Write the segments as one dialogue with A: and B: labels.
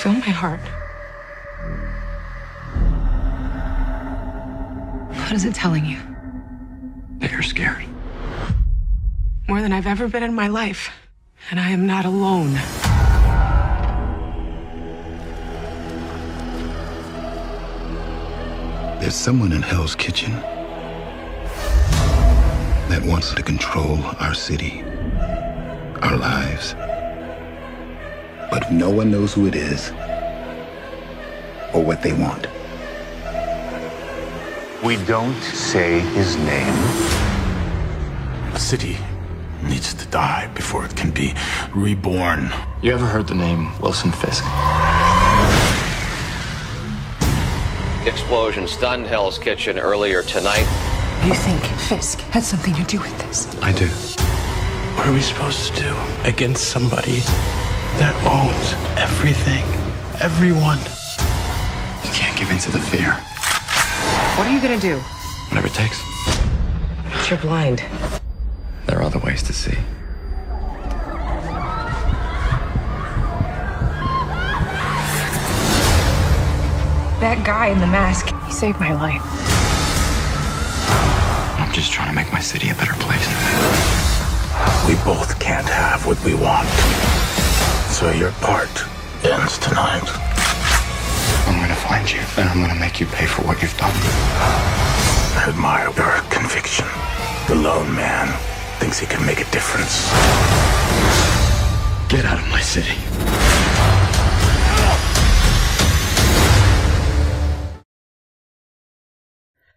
A: feel my heart. What is it telling you?
B: That you're scared.
A: More than I've ever been in my life. And I am not alone.
C: There's someone in Hell's Kitchen that wants to control our city, our lives. But no one knows who it is or what they want.
D: We don't say his name.
E: The city needs to die before it can be reborn.
B: You ever heard the name Wilson Fisk?
F: The explosion stunned Hell's Kitchen earlier tonight.
A: You think Fisk had something to do with this?
B: I do.
E: What are we supposed to do against somebody that owns everything, everyone?
B: You can't give in to the fear.
A: What are you gonna do?
B: Whatever it takes.
A: But you're blind.
B: There are other ways to see.
A: That guy in the mask, he saved my life.
B: I'm just trying to make my city a better place.
E: We both can't have what we want. So your part ends tonight.
B: I'm gonna find you, and I'm gonna make you pay for what you've done.
E: I admire your conviction. The lone man thinks he can make a difference.
B: Get out of my city.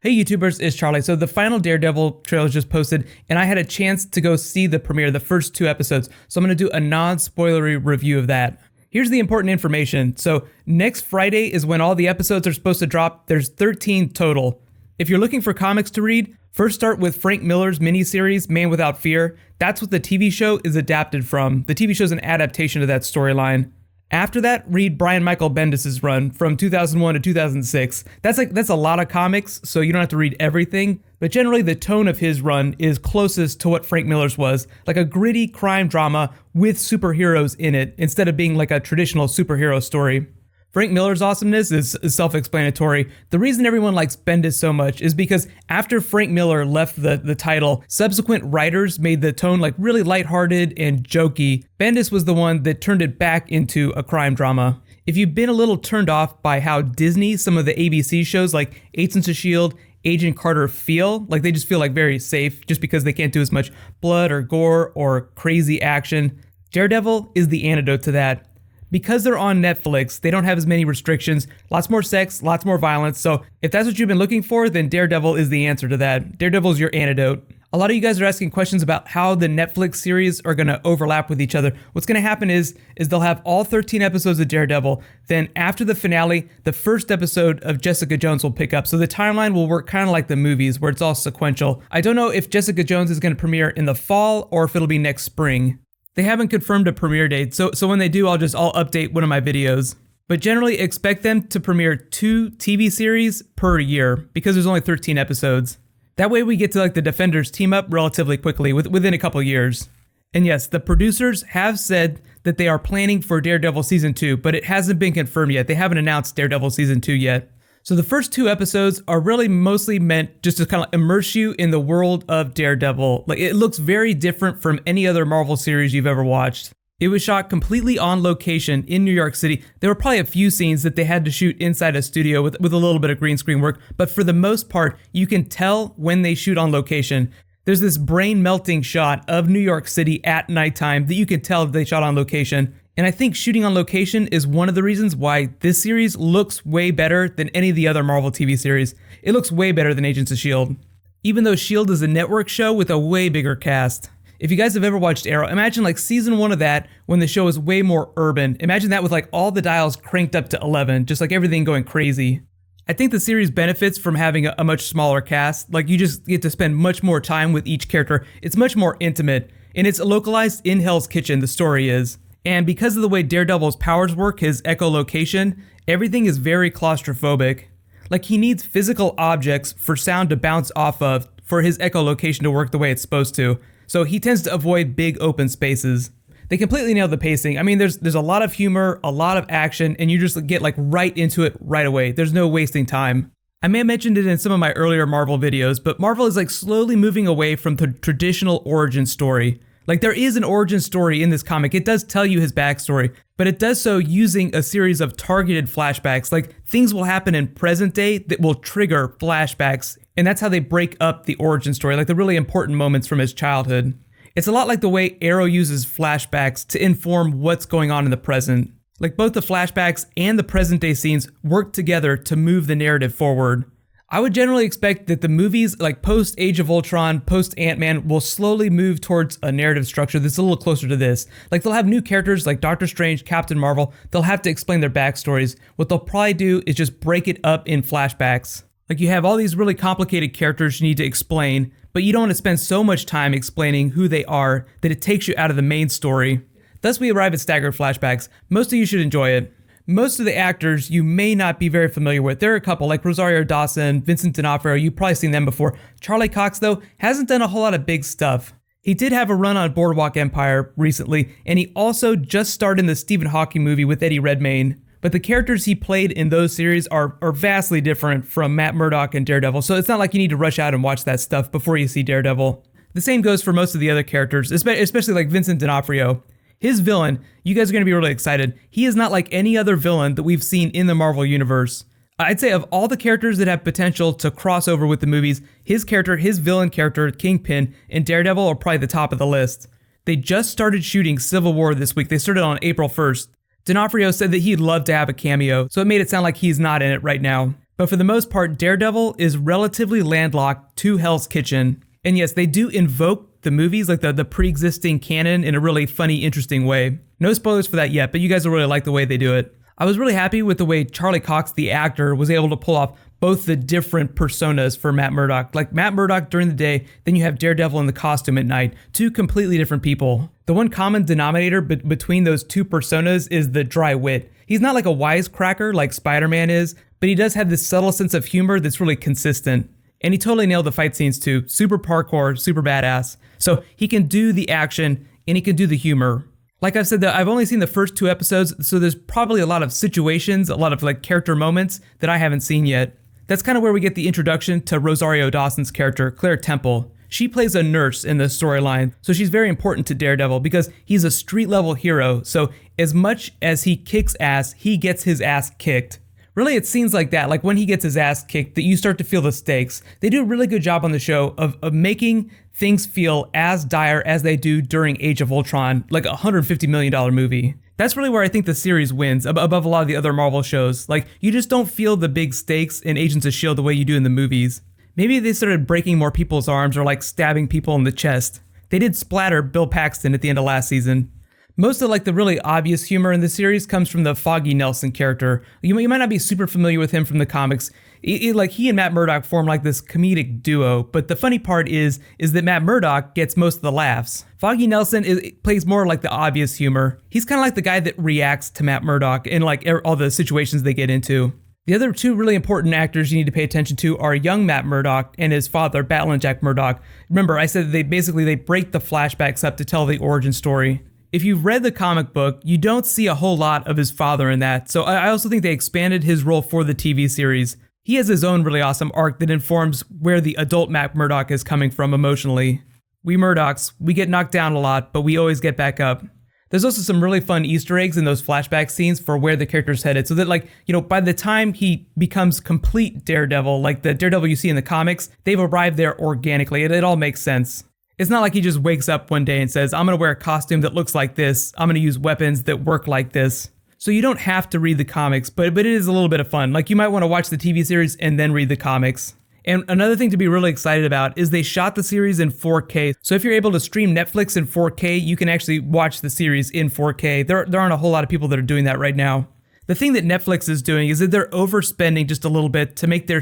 G: Hey YouTubers, it's Charlie. So the final Daredevil trailer just posted, and I had a chance to go see the premiere, the first 2 episodes. So I'm gonna do a non-spoilery review of that. Here's the important information. So next Friday is when all the episodes are supposed to drop. There's 13 total. If you're looking for comics to read, first start with Frank Miller's miniseries, Man Without Fear. That's what the TV show is adapted from. The TV show is an adaptation of that storyline. After that, read Brian Michael Bendis' run from 2001 to 2006. That's a lot of comics, so you don't have to read everything, but generally the tone of his run is closest to what Frank Miller's was, like a gritty crime drama with superheroes in it, instead of being like a traditional superhero story. Frank Miller's awesomeness is self-explanatory. The reason everyone likes Bendis so much is because after Frank Miller left the title, subsequent writers made the tone like really lighthearted and jokey. Bendis was the one that turned it back into a crime drama. If you've been a little turned off by how Disney, some of the ABC shows like Agents of S.H.I.E.L.D., Agent Carter feel, like they just feel like very safe just because they can't do as much blood or gore or crazy action, Daredevil is the antidote to that. Because they're on Netflix, they don't have as many restrictions, lots more sex, lots more violence. So if that's what you've been looking for, then Daredevil is the answer to that. Daredevil is your antidote. A lot of you guys are asking questions about how the Netflix series are going to overlap with each other. What's going to happen is they'll have all 13 episodes of Daredevil. Then after the finale, the first episode of Jessica Jones will pick up. So the timeline will work kind of like the movies where it's all sequential. I don't know if Jessica Jones is going to premiere in the fall or if it'll be next spring. They haven't confirmed a premiere date, so when they do, I'll update one of my videos. But generally expect them to premiere 2 TV series per year because there's only 13 episodes. That way we get to like the Defenders team up relatively quickly within a couple years. And yes, the producers have said that they are planning for Daredevil Season 2, but it hasn't been confirmed yet. They haven't announced Daredevil Season 2 yet. So the first 2 episodes are really mostly meant just to kind of immerse you in the world of Daredevil. Like it looks very different from any other Marvel series you've ever watched. It was shot completely on location in New York City. There were probably a few scenes that they had to shoot inside a studio with a little bit of green screen work, but for the most part, you can tell when they shoot on location. There's this brain-melting shot of New York City at nighttime that you can tell that they shot on location. And I think shooting on location is one of the reasons why this series looks way better than any of the other Marvel TV series. It looks way better than Agents of S.H.I.E.L.D. Even though S.H.I.E.L.D. is a network show with a way bigger cast. If you guys have ever watched Arrow, imagine like season 1 of that when the show is way more urban. Imagine that with like all the dials cranked up to 11, just like everything going crazy. I think the series benefits from having a much smaller cast. Like you just get to spend much more time with each character. It's much more intimate, and it's localized in Hell's Kitchen, the story is. And because of the way Daredevil's powers work, his echolocation, everything is very claustrophobic. Like he needs physical objects for sound to bounce off of for his echolocation to work the way it's supposed to. So he tends to avoid big open spaces. They completely nailed the pacing. I mean, there's a lot of humor, a lot of action, and you just get like right into it right away. There's no wasting time. I may have mentioned it in some of my earlier Marvel videos, but Marvel is like slowly moving away from the traditional origin story. Like there is an origin story in this comic. It does tell you his backstory, but it does so using a series of targeted flashbacks. Like things will happen in present day that will trigger flashbacks. And that's how they break up the origin story, like the really important moments from his childhood. It's a lot like the way Arrow uses flashbacks to inform what's going on in the present. Like both the flashbacks and the present day scenes work together to move the narrative forward. I would generally expect that the movies like post Age of Ultron, post Ant-Man will slowly move towards a narrative structure that's a little closer to this. Like they'll have new characters like Doctor Strange, Captain Marvel. They'll have to explain their backstories. What they'll probably do is just break it up in flashbacks. Like you have all these really complicated characters you need to explain, but you don't want to spend so much time explaining who they are that it takes you out of the main story. Thus we arrive at staggered flashbacks. Most of you should enjoy it. Most of the actors you may not be very familiar with. There are a couple like Rosario Dawson, Vincent D'Onofrio, you've probably seen them before. Charlie Cox though hasn't done a whole lot of big stuff. He did have a run on Boardwalk Empire recently, and he also just starred in the Stephen Hawking movie with Eddie Redmayne. But the characters he played in those series are vastly different from Matt Murdock and Daredevil, so it's not like you need to rush out and watch that stuff before you see Daredevil. The same goes for most of the other characters, especially like Vincent D'Onofrio. His villain, you guys are going to be really excited. He is not like any other villain that we've seen in the Marvel Universe. I'd say of all the characters that have potential to cross over with the movies, his villain character, Kingpin, and Daredevil are probably the top of the list. They just started shooting Civil War this week. They started on April 1st. D'Onofrio said that he'd love to have a cameo, so it made it sound like he's not in it right now. But for the most part, Daredevil is relatively landlocked to Hell's Kitchen. And yes, they do invoke the movies, like the pre-existing canon, in a really funny, interesting way. No spoilers for that yet, but you guys will really like the way they do it. I was really happy with the way Charlie Cox, the actor, was able to pull off both the different personas for Matt Murdock. Like Matt Murdock during the day, then you have Daredevil in the costume at night. Two completely different people. The one common denominator between those two personas is the dry wit. He's not like a wisecracker like Spider-Man is, but he does have this subtle sense of humor that's really consistent. And he totally nailed the fight scenes too. Super parkour, super badass. So he can do the action and he can do the humor. Like I've said, I've only seen the first 2 episodes, so there's probably a lot of situations, a lot of like character moments that I haven't seen yet. That's kind of where we get the introduction to Rosario Dawson's character, Claire Temple. She plays a nurse in the storyline, so she's very important to Daredevil because he's a street level hero. So as much as he kicks ass, he gets his ass kicked. Really, it seems like that, like when he gets his ass kicked, that you start to feel the stakes. They do a really good job on the show of making things feel as dire as they do during Age of Ultron, like a $150 million movie. That's really where I think the series wins above a lot of the other Marvel shows. Like, you just don't feel the big stakes in Agents of S.H.I.E.L.D. the way you do in the movies. Maybe they started breaking more people's arms or like stabbing people in the chest. They did splatter Bill Paxton at the end of last season. Most of like the really obvious humor in the series comes from the Foggy Nelson character. You might not be super familiar with him from the comics. Like he and Matt Murdock form like this comedic duo, but the funny part is that Matt Murdock gets most of the laughs. Foggy Nelson plays more like the obvious humor. He's kind of like the guy that reacts to Matt Murdock in like all the situations they get into. The other 2 really important actors you need to pay attention to are young Matt Murdock and his father, Batlin Jack Murdock. Remember, I said they break the flashbacks up to tell the origin story. If you've read the comic book, you don't see a whole lot of his father in that, so I also think they expanded his role for the TV series. He has his own really awesome arc that informs where the adult Matt Murdock is coming from emotionally. We Murdocks, we get knocked down a lot, but we always get back up. There's also some really fun Easter eggs in those flashback scenes for where the character's headed, so that like, by the time he becomes complete Daredevil, like the Daredevil you see in the comics, they've arrived there organically. It all makes sense. It's not like he just wakes up one day and says, I'm going to wear a costume that looks like this. I'm going to use weapons that work like this. So you don't have to read the comics, but it is a little bit of fun. Like you might want to watch the TV series and then read the comics. And another thing to be really excited about is they shot the series in 4K. So if you're able to stream Netflix in 4K, you can actually watch the series in 4K. There aren't a whole lot of people that are doing that right now. The thing that Netflix is doing is that they're overspending just a little bit to make their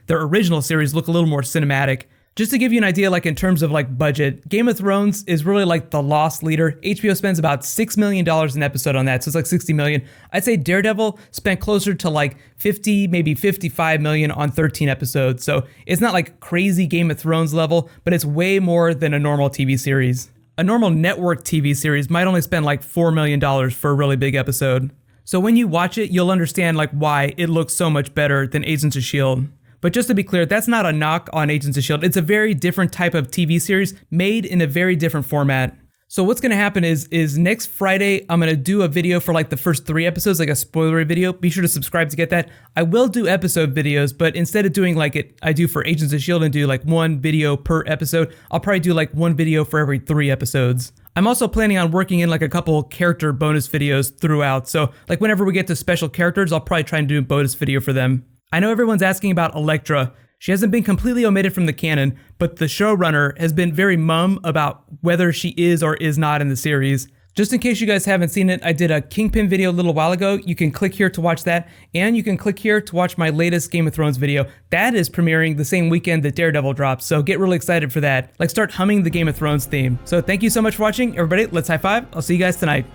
G: original series look a little more cinematic. Just to give you an idea, like in terms of like budget, Game of Thrones is really like the loss leader. HBO spends about $6 million an episode on that, so it's like $60 million. I'd say Daredevil spent closer to like 50, maybe $55 million on 13 episodes. So it's not like crazy Game of Thrones level, but it's way more than a normal TV series. A normal network TV series might only spend like $4 million for a really big episode. So when you watch it, you'll understand like why it looks so much better than Agents of S.H.I.E.L.D. But just to be clear, that's not a knock on Agents of S.H.I.E.L.D. It's a very different type of TV series made in a very different format. So what's going to happen is next Friday, I'm going to do a video for like the first 3 episodes, like a spoilery video. Be sure to subscribe to get that. I will do episode videos, but instead of doing like I do for Agents of S.H.I.E.L.D. and do like 1 video per episode, I'll probably do like 1 video for every 3 episodes. I'm also planning on working in like a couple character bonus videos throughout. So like whenever we get to special characters, I'll probably try and do a bonus video for them. I know everyone's asking about Elektra. She hasn't been completely omitted from the canon, but the showrunner has been very mum about whether she is or is not in the series. Just in case you guys haven't seen it, I did a Kingpin video a little while ago. You can click here to watch that, and you can click here to watch my latest Game of Thrones video. That is premiering the same weekend that Daredevil drops, so get really excited for that. Like start humming the Game of Thrones theme. So thank you so much for watching, everybody. Let's high five. I'll see you guys tonight.